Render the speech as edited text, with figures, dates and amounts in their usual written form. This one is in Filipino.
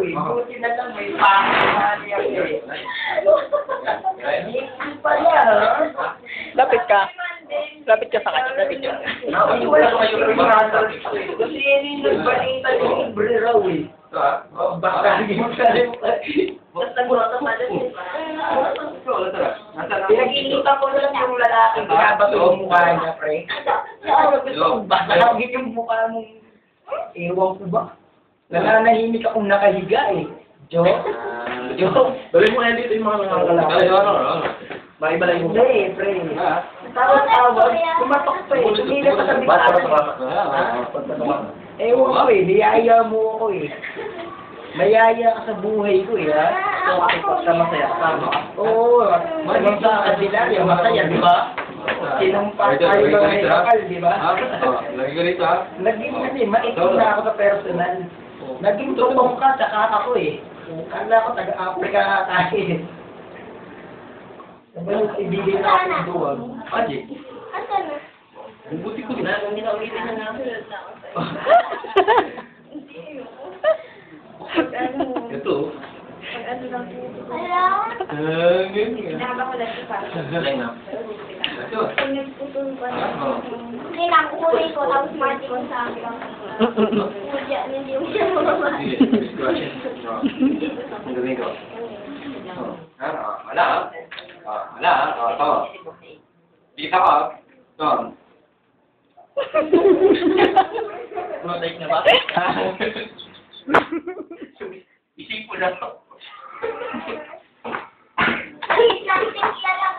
eh. Buti na lang may pangalan niya eh. Hindi pala, ha? Lapit ka. Lapit ka sa kanya. Lapit ka. Wala kayo remodel ko eh. Kasi yun yung nagbalita yung libre raw eh. Basta yung salim. Basta mura sa malas. Pinag-iinitan ko lang yung lalaki. Binabato yung mukha niya, pre. Basta hagit yung mukha mong... Ewan ko ba? Nananahimik akong nakahiga eh. Joke? Joke? Dali mo na dito yung mga nangangalak. Maiba lang yung... Hindi, pre. Tawag-tawag. Kumatok pa eh. Tumila pa sa bintana. Ewan ko eh. Niyaya mo ako eh. Mayaya ka sa buhay ko eh, ha? So, kapag ka masaya, kasama ka. Oo. Maling sa kabila, yung masaya, di ba? Sinumpa tayo ba may kapal, di ba? Lagi ka rito, ha? Naging kasi, maitim na ako sa personal. Naging tutong ka, tsaka ako eh. Kala ko taga-Africa ka tayo eh. Sabi mo, ibigay na ako ng duwag. Aji. Asan na? Buti ko din. Hindi na ulitin na namin. Ito. Ano lang po? Ganyan. Nakaba ko lang pa. Galing na. Ito. Kung nagputol pa na. Hindi lang, kukunin ko, tapos mati ko sa akin. Hindi mo siya mamamahal. Ang galing ko. Wala. Wala. Ito. Dito ka. Ito. Protect na ba? Isip ko na. Ay, lang, tingnan lang